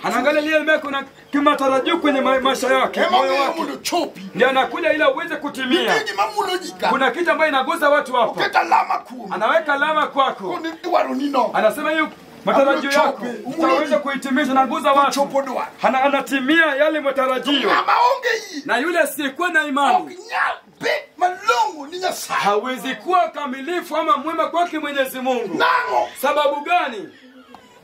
Anaangalia yule ambaye kuna kimatarajio kwenye maisha yake, moyo wake. Ndiye anakuja ili aweze kutimia. Kuna kitu ambaye inaguza watu hapa. Anaweka alama kwako. Anasema hiyo matarajio yako utaweza kuhitimisha na nguza watu. Anatimia yale matarajio. Na yule asiyekuwa na imani hawezi kuwa kamilifu ama mwema kwake Mwenyezi Mungu. Sababu gani?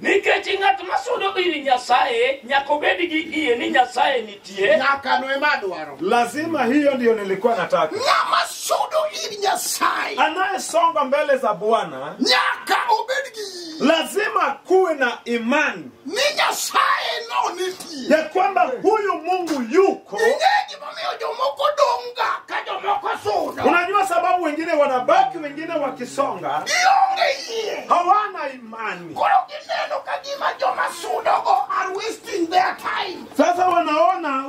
Nikechingat masudo ili Nyasaye nyakobedi gi iye ni Nyasaye nitie. Nyaka no emadwaro. Lazima hiyo ndio nilikuwa nataka. Masudo ili Nyasaye anayesonga mbele za Bwana nyaka obedi gi. Lazima kuwe na imani ni Nyasaye no nitie. ya kwamba huyu Mungu yuko. Unajua sababu wengine wanabaki, wengine wakisonga hawana imani.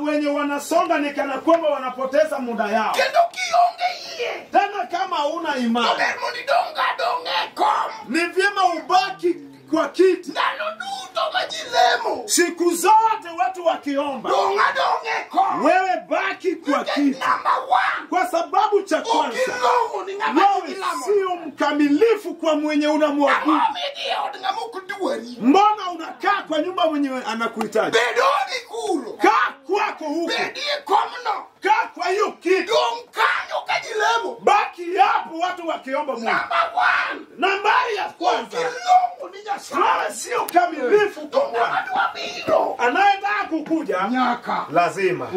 wenye wanasonga ni kana kwamba wanapoteza muda yao. Kendo kionge iye. Tena kama una imani, Tobermoni donge kom. ni vyema ubaki kwa kiti. Ndalo duto majilemo. Siku zote watu wakiomba, Donge kom. wewe baki kwa kiti. Number 1. Kwa sababu cha kwanza, Ukilongo ni ngama wewe jilamo. sio mkamilifu kwa mwenye unamwabudu. Amamidi od ngamo kuduari. Mbona unakaa kwa nyumba mwenye anakuhitaji? Bedoni kuro. Kaa kwako huko. Bedie komno. Kaa kwa hiyo kiti. Dong kanyo kajilemo. Baki hapo watu wakiomba Mungu. Number 1. Nambari ya kwanza, Ukilongo ni nyasaye. wewe sio kamilifu kwa Bwana. Watu wabiro. Anayetaka kukuja Nyaka. lazima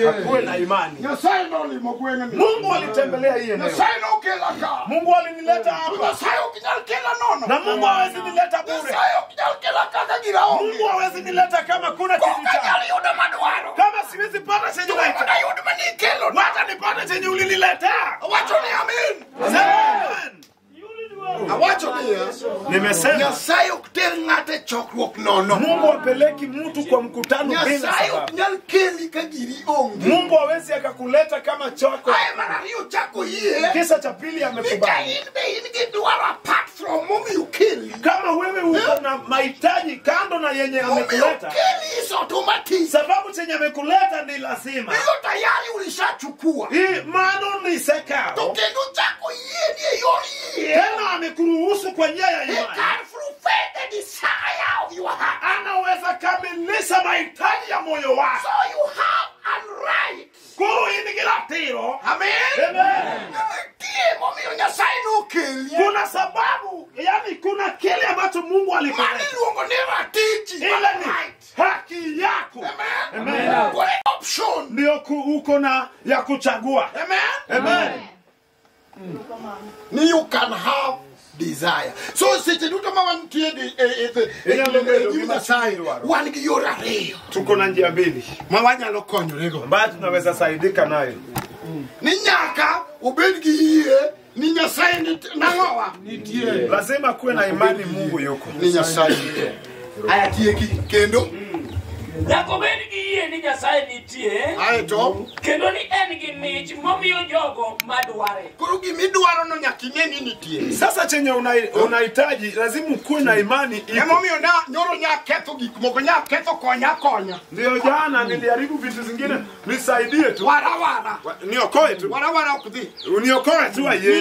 akuwe na imani. Nyasaye no limo gweng'ni. Mungu alitembelea hii eneo. Nyasaye no kela ka. Mungu alinileta hapa. Nyasaye ukinyal kela nono. Na Mungu hawezi nileta bure. Nyasaye ukinyal kela kaka gira onge. Mungu hawezi nileta kama kuna kitu Kuka changu. nyali yuda madwaro. Kama siwezi pata chenye Tuwe unaita, mada yuda mani kelo. wacha nipate chenye uliniletea. Wacho ni amen. Amen. Awacho ni ya. Nimesema Nyasaye ukitel ng'ate chokruok nono. Mungu apeleki mtu kwa mkutano bila Nyasaye sababu. ukinyal keli ka giri onge. Mungu hawezi akakuleta kama choko. Aye manariyo chako yie. Kisa cha pili amekubali. Nika inbe inge duwaro apart from mumi ukeli. Kama wewe uko na mahitaji kando na yenye Mumi amekuleta, ukeli is automatic. sababu chenye amekuleta ni lazima. Hiyo tayari ulishachukua. Hii mano ni sekao. Tokendo chako yie ni yori yie. Tena amekuruhusu kwa njia ya He imani. can fulfill the desire of your heart. Anaweza kamilisha mahitaji ya moyo wako. So you have a right. Kuingira tiro. Amen. Amen. Tie momiyo Nyasaye no keli. Kuna sababu, yani kuna kile ambacho Mungu Mani alikuleta. luongo ni ratiji. Ile ni haki yako. Amen. Amen. Kwa option. Ndio uko na ya kuchagua. Amen. Amen. You can have desire. So seche duto ma wantie Inyalo bedo gima Nyasaye dwaro. wan gi yore ariyo Tuko na njia mbili ma wanyalo konyorego. ambayo tunaweza saidika nayo. Ni nyaka ubed gi yie ni Nyasaye nang'owa. Lazima kuwe na imani Mungu yuko. Ni Nyasaye. Aya tieki kendo. Nyako bed gi yie ni Nyasaye nitie. Aye to. Kendo ni en gi mich momiyo jogo madware. Koro gimidwaro no nyaka ing'e ni nitie. Sasa chenye unahitaji lazima kuwe na imani iko. Emomiyo na nyoro nya ketho gik moko nya ketho konya. Ndio jana niliharibu vitu zingine, nisaidie tu. Wara. Niokoe tu. Wara okudhi. Uniokoe tu aye.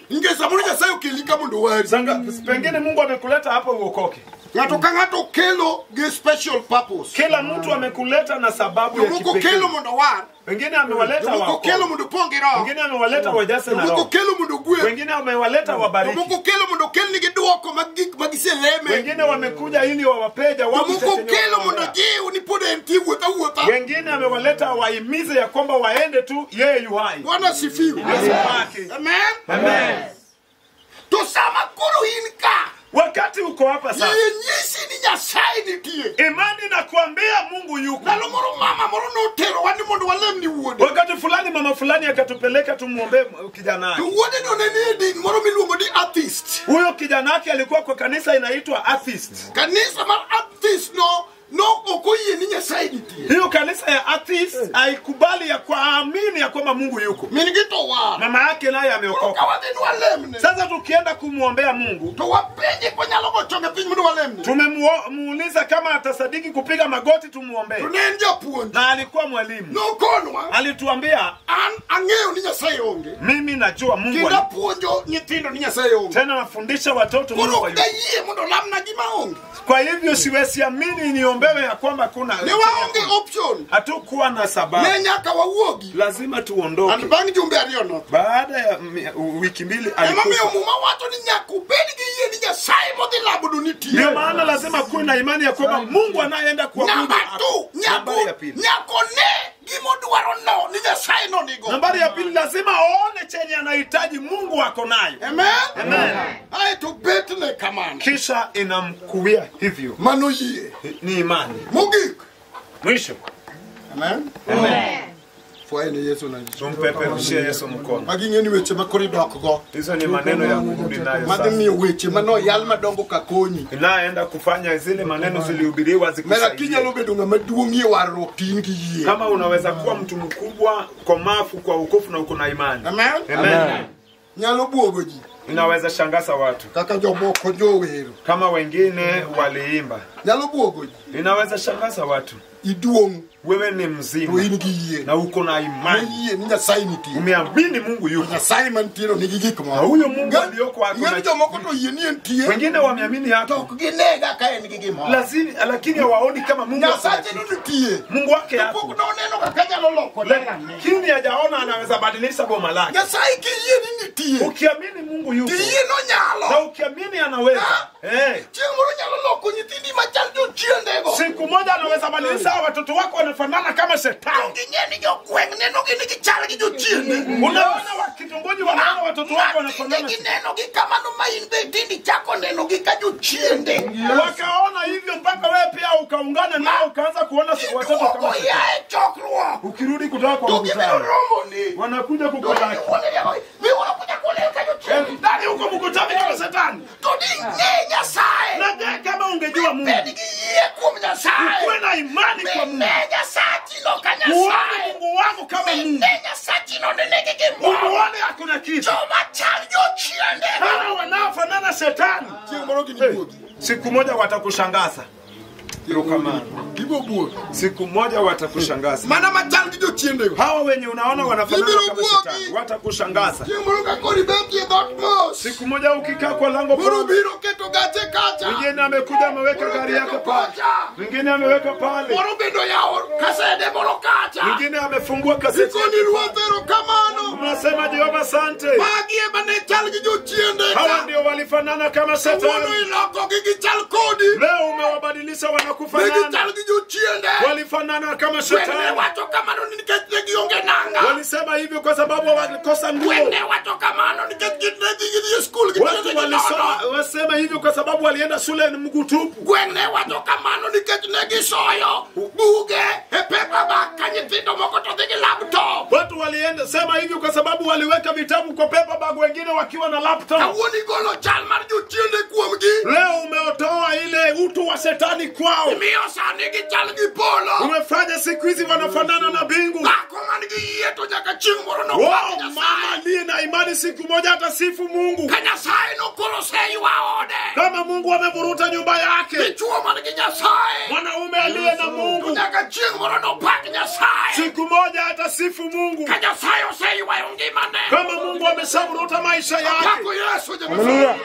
Inge samuri Nyasaye okilika mondo wari. Sanga pengine Mungu amekuleta hapa uokoke. Ng'ato ka ng'ato kelo gi special purpose. Kila mtu amekuleta na sababu ya Moko kipekee. kelo mondo war. Wengine amewaleta Moko kelo wako. mondo pongi roho. Wengine amewaleta wajase na Moko roho. kelo mondo gwe. Wengine amewaleta wabariki. Moko kelo mondo kelni gi duoko magiseleme. Wengine wamekuja ili wawapeja wao. Moko kelo mondo jiu ni pod enti wuotha. Wengine amewaleta waimize ya kwamba waende tu yeye yu hai. Bwana sifiwe. Amen. Amen. To sama koro inka. Wakati uko hapa sasa, Nyisi ni Nyasaye nitie. imani nakuambia Mungu yuko. Nalo moro mama moro notero wani mondo walem ni wuode. Wakati fulani mama fulani akatupeleka tumuombe kijana wake. Wuode no ne din moro miluongo ni atheist. Huyo kijana wake alikuwa kwa kanisa inaitwa atheist. Kanisa mar atheist no okoyie ni Nyasaye nitie. Hiyo kanisa ya atheist haikubali ya kuamini ya kwamba Mungu yuko. Minigito wa. Mama yake naye ameokoka. Kawadeni walemne. Sasa tukienda kumuombea Mungu, To wapenje kwa nyalo gochonge piny mondo walemne. tumemuuliza kama atasadiki kupiga magoti tumuombee. To ne en japuonj. Na alikuwa mwalimu. Nokonwa. Alituambia, An ang'eyo ni Nyasaye onge. mimi najua Mungu Kida alipo. puonjo nyithindo ni Nyasaye onge. Tena nafundisha watoto Mungu Koro yuko. dayie mondo lamna gima onge. Kwa hivyo siwezi amini niombewe ya kwamba kuna Ne waonge option. hatukuwa na sababu. Ne nyaka wawuogi. Lazima tuondoke. And bang' jumbe ariyo no. Baada ya wiki mbili Emomiyo alikufa. muma wacho ni nyaka ubed gi yie ni Nyasaye modhi labudu nitie. Ndio maana lazima kuwe na imani ya kwamba Mungu anayeenda kuabudu. Number 2, Nambari ya pili. nyako ne gimodwaro no ni Nyasaye no nigo. Nambari ya pili, lazima aone chenye anahitaji Mungu ako nayo. Amen. Amen. Aye to betne kamano. Kisha inamkuia hivyo. Mano yie. Ni imani. Mogik. Mwisho. Amen. Amen. Fwaeni Yesu na Tumpeperushie Yesu mkono. Magi ngeni weche makori dok go. Hizo ni maneno ya kurudi nayo sasa. Madini weche mano yal madongo kakonyi. Inaenda kufanya zile maneno zilihubiriwa Mera kinya lobe dunga maduongi waro tingi ye. Kama unaweza kuwa mtu mkubwa kwa mafu kwa ukofu na uko na imani. Amen. Amen. Nyalo buogoji. Inaweza shangaza watu. Kaka jomoko jowero. Kama wengine waliimba. Nyalo buogoji. Inaweza shangaza watu. Iduong. Wewe ni mzima na uko na imani. Umeamini Mungu yuko. Na huyo Mungu aliyoko wako na wengine wameamini hapo. Lakini hawaoni kama Mungu Mungu wake hapo. Lakini hajaona anaweza badilisha boma lake. Ukiamini Mungu yuko. Na ukiamini anaweza. Siku moja anaweza badilisha watoto wako wanafanana kama shetani. Unaona wakitongoji wanaona watoto wako wanafanana. Wakaona hivyo mpaka wewe pia ukaungana nao ukaanza kuona watoto kama shetani. Ukirudi kutoka kwa mkutano wanakuja kukulaki. Ndani huko mkutano kama shetani. Na kama ungejua Mungu. Uwe na imani kwa Mungu. Uone Mungu wangu kama Mungu. Uone hakuna kitu. Hawa wanaofanana shetani. Siku moja watakushangaza. Siku moja watakushangaza. Hawa wenye unaona wanafanana kama shetani watakushangaza. Siku moja ukikaa kwa lango mwingine amekuja ameweka gari yake pale. Mwingine ameweka pale. Mwingine amefungua kaseti. Unasema Jehova asante. Hawa ndio walifanana kama shetani. Leo umewabadilisha wanakufanana. Walifanana kama shetani. Walisema hivyo kwa sababu walikosa nguo. Watu walisema hivyo kwa sababu walienda shule ni mguu tupu. Watu walienda sema hivyo kwa sababu waliweka vitabu kwa paper bag, wengine wakiwa na laptop. Leo umeotoa ile utu wa shetani kwao. Umefanya siku hizi wanafanana na bingu. Mama aliye na imani siku moja atasifu Mungu. Kama Mungu amevuruta nyumba yake. Mwanaume aliye na Mungu siku moja atasifu Mungu. Kama Mungu ameshavuruta maisha yake. Haleluya.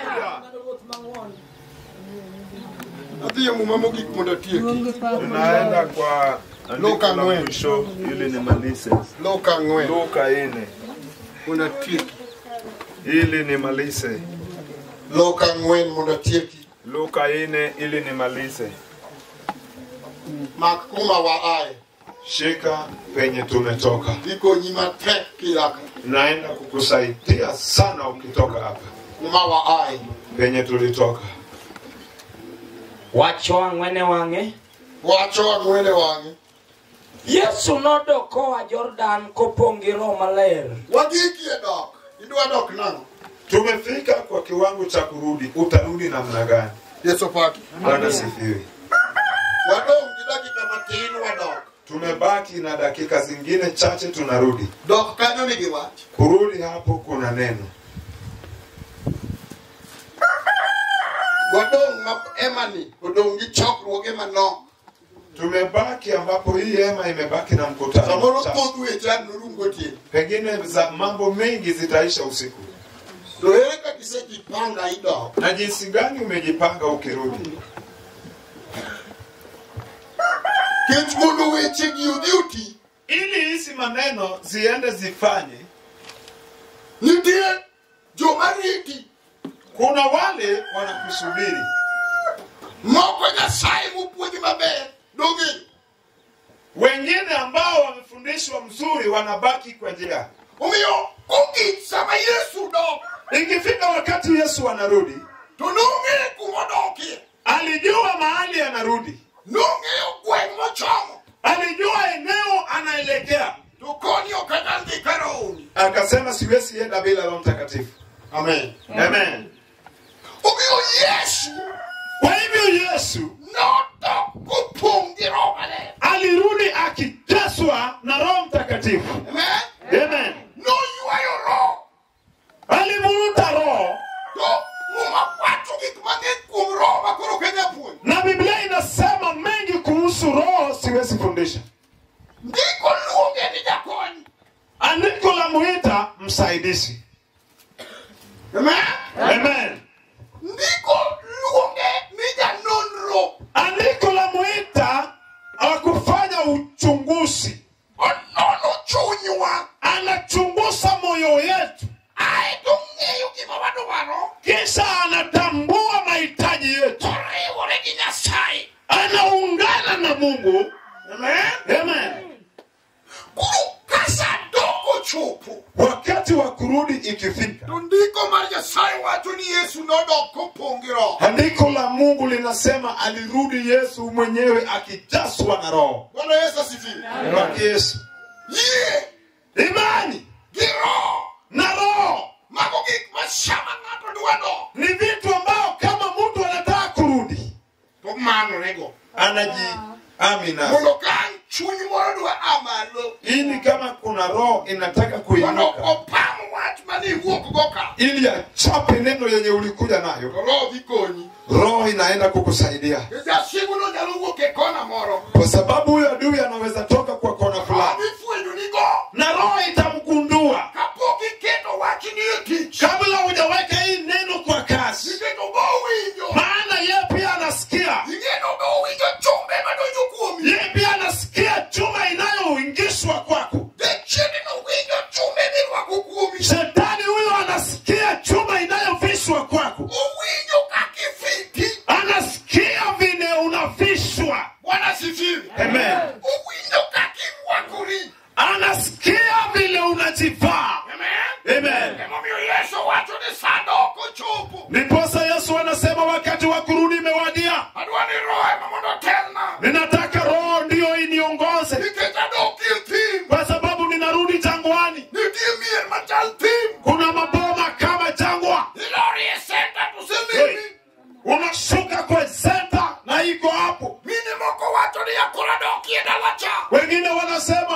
Tunaenda kwa Luka mwisho ili nimalize. Luka 4. Unatiki. Ili nimalize. Luka 4 munatieki. Luka 4 ili nimalize. Makuma wa ai. Shika penye tumetoka. Iko nyima tek kilaka. Naenda kukusaidia sana ukitoka hapa. Nyima wa ai. Penye tulitoka. Wacho angwene wange. Yesu nodokoa Jordan kopongi Roho Maler. Wagiki edok. Idwa dok nango. Tumefika kwa kiwango cha kurudi. Utarudi namna gani? Yesu paki. Bwana sifiwe. Wadong dakika matini wadok. Tumebaki na dakika zingine chache tunarudi. Dok kanyo ni giwach. Kurudi hapo kuna neno. Wadong emani. Wadong gichokruoge manok. Tumebaki ambapo hii hema imebaki na mkutano. Pengine za mambo mengi zitaisha usiku. Na jinsi gani umejipanga ukirudi? Ili hizi maneno ziende zifanye. Kuna wale wanakusubiri. Wengine ambao wamefundishwa mzuri wanabaki kwa njia. Ikifika wakati Yesu anarudi, alijua mahali anarudi. Alijua eneo anaelekea. akasema siwezi enda bila Roho Mtakatifu. Amen. Amen. Omiyo Yesu, Kwa hivyo Yesu alirudi akijazwa na Roho Mtakatifu. Amen. Amen. No yuayo roho. Alimuruta Roho. Na Biblia inasema mengi kuhusu Roho siwezi fundisha. Andiko la muita msaidizi. Amen. Amen. Andiko la muita akufanya uchunguzi. Anachunguza moyo yetu. Kisha anatambua mahitaji yetu. Anaungana na Mungu. Amen. Amen. Wakati wa kurudi ikifika, andiko la Mungu linasema alirudi Yesu mwenyewe akijazwa na Roho. Bwana Yesu asifiwe. Bwana Yesu. Imani na Roho ni vitu ambao kama mtu anataka kurudi anajiamina. Ili kama kuna roho inataka kuinuka ili achape neno yenye ulikuja nayo, roho inaenda kukusaidia. Kwa sababu huyo adui anaweza toka kwa kona fulani na roho itamgundua kabla hujaweka hii neno kwa kasi. Maana yeye pia anasikia. Yeye pia anasikia chuma inayoingishwa kwako. Shetani huyo anasikia chuma inayovishwa kwako. Anasikia vile unavishwa. Amen. Anasikia vile unajivaa. Amen. Ndiposa Yesu anasema wakati wa kurudi imewadia. Ninataka roho ndio iniongoze. Kwa sababu ninarudi jangwani. Kuna maboma kama jangwa. Unashuka kwa center na iko hapo. Wengine wanasema